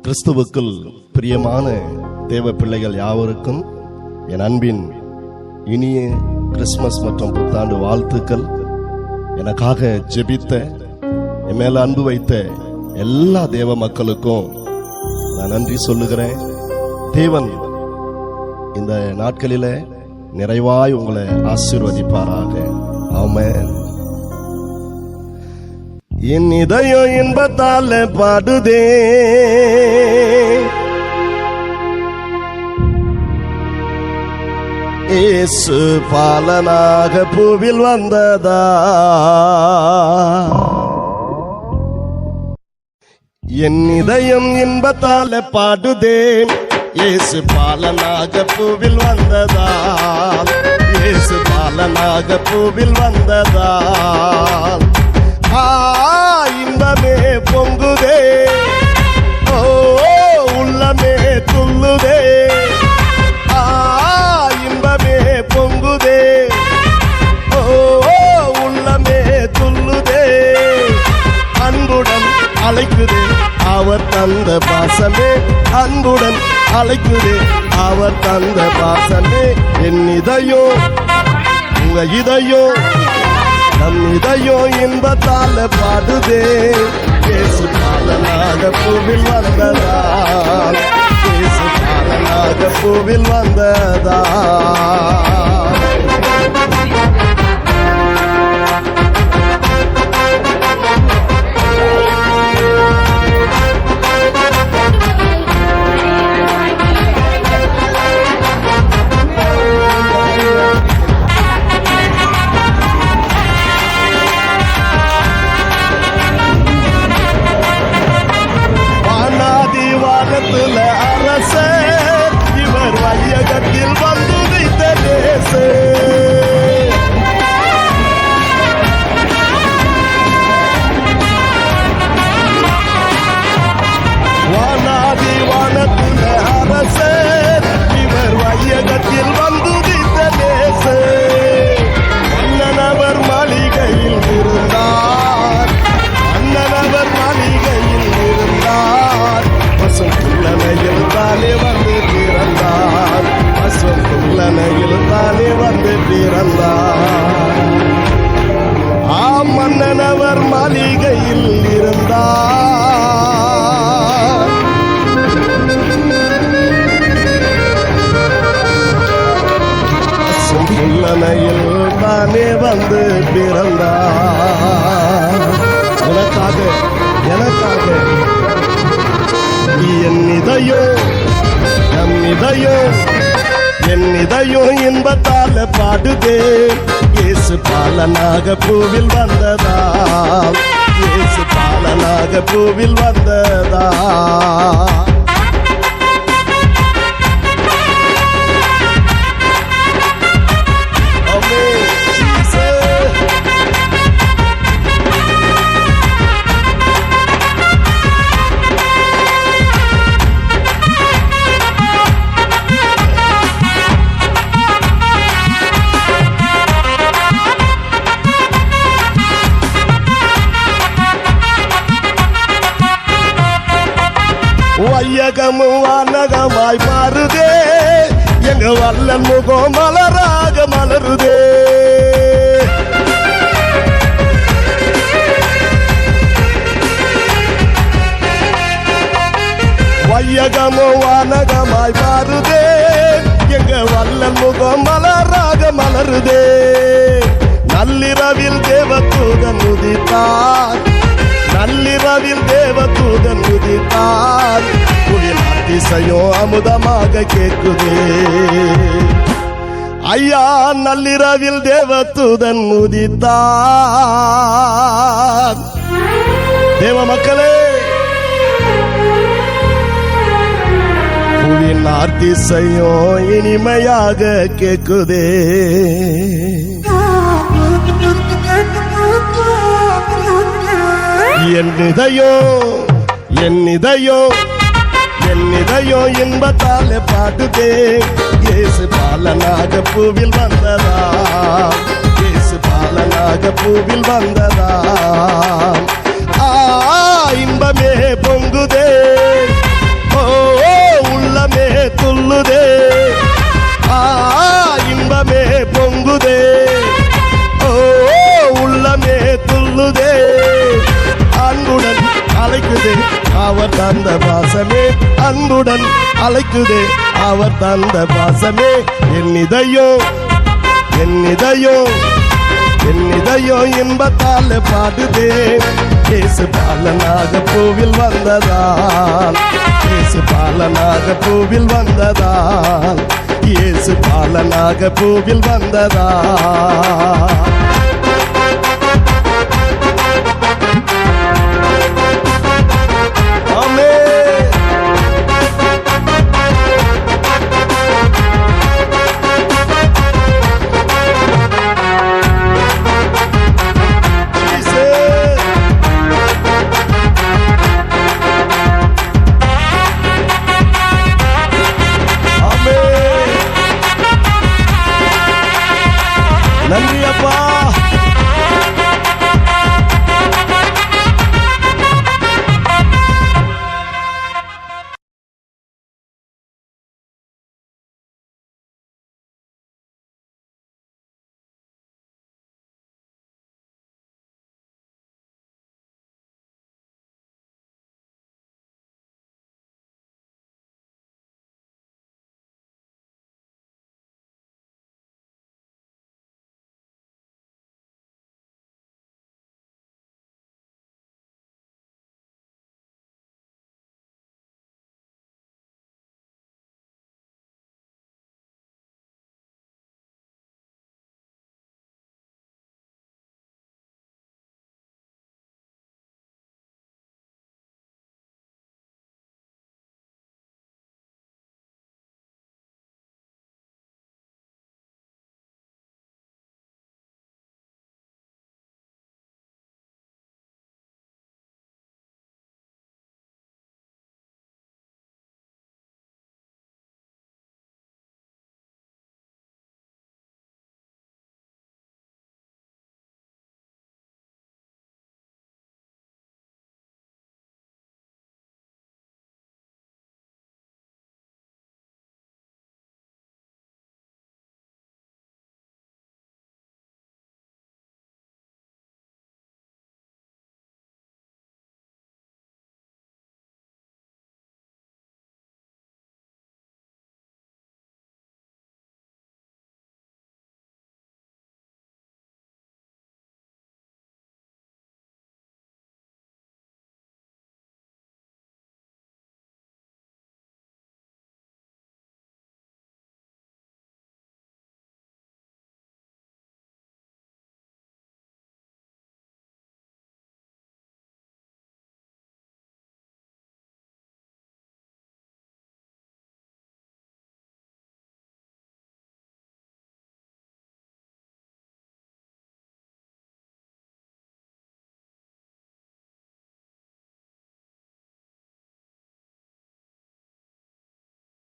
கிறிஸ்துவுக்குள் பிரியமான தேவ பிள்ளைகள் யாவருக்கும் என் அன்பின் இனிய கிறிஸ்துமஸ் மற்றும் புத்தாண்டு வாழ்த்துக்கள். எனக்காக ஜெபித்த, என் மேல அன்பு வைத்த எல்லா தேவ மக்களுக்கும் நான் நன்றி சொல்லுகிறேன். தேவன் இந்த நாட்களில நிறைவாய் உங்களை ஆசீர்வதிப்பாராக. ஆமென். என் இதயம் இன்பத்தால பாடுதே, இயேசு பாலனாக பூவில் வந்ததா. என் இதயம் இன்பத்தால பாடுதே, இயேசு பாலனாக பூவில் வந்ததா. இயேசு பாலனாக பூவில் வந்ததா. இன்பமே பொங்குதே, ஓ உள்ளமே துள்ளுதே. இன்பமே பொங்குதே, ஓ உள்ளமே துள்ளுதே. அன்புடன் அழைக்குதே அவர் தந்த பாசமே, அன்புடன் அழைக்குதே அவர் தந்த பாசமே. என் இதயம் உங்க இதயம் நம் இதயம் இன்பத்தால பாடுதே, இயேசு பாலனாக பூவில் வந்ததா. இயேசு பாலனாக பூவில் வந்ததா. அரசர் இவர் வையகத்தில் வந்து வைத்த தேசே. வானாதி வானத்துல அரசர் இவர் வையகத்தில் வந்து வைத்த தேசே. அண்ணனவர் மாளிகையில் இருந்தார், அண்ணனவர் மாளிகையில் இருந்தார். பசும் புல்லனையில் தானே வந்து பிறந்தார், பசும் புல்லனையில் தானே வந்து பிறந்தார். மன்னனவர் மாளிகையில் இருந்தார், பசும் புல்லனையில் தானே வந்து பிறந்தார். உனக்காக எனக்காக என் இதயம் நம் இதயம் என் இதயம் இன்பத்தால பாடுதே, இயேசு பாலனாக பூவில் வந்ததா. இயேசு பாலனாக பூவில் வந்ததா. வையகமும் வானகமாய் மாறுதே, எங்க வல்லன் முகம் மலராக மலருதே. வையகமும் வானகமாய் மாறுதே, எங்க வல்லன் முகம் மலராக மலருதே. நள்ளிரவில் தேவதூதன் உதித்தார், நள்ளிரவில் தேவதூதன் உதித்தார். புயல் அதிசயம் அமுதமாக கேட்குதே. ஐயா நள்ளிரவில் தேவதூதன் உதித்தார். தேவ மக்களே, புயல் அதிசயம் இனிமையாக கேட்குதே. என் இதயம் என் இதயம் என் இதயம் இன்பத்தால பாடுதே, இயேசு பாலனாக பூவில் வந்ததா. இயேசு பாலனாக பூவில் வந்ததா. இன்பமே பொங்குதே, அவர் தந்த பாசமே அன்புடன் அழைக்குதே. அவர் தந்த பாசமே என் இதயம் இன்பத்தால் பாடுதே. இயேசு பாலனாக பூவில் வந்ததால், இயேசு பாலனாக பூவில் வந்ததால், இயேசு பாலனாக பூவில் வந்ததால்.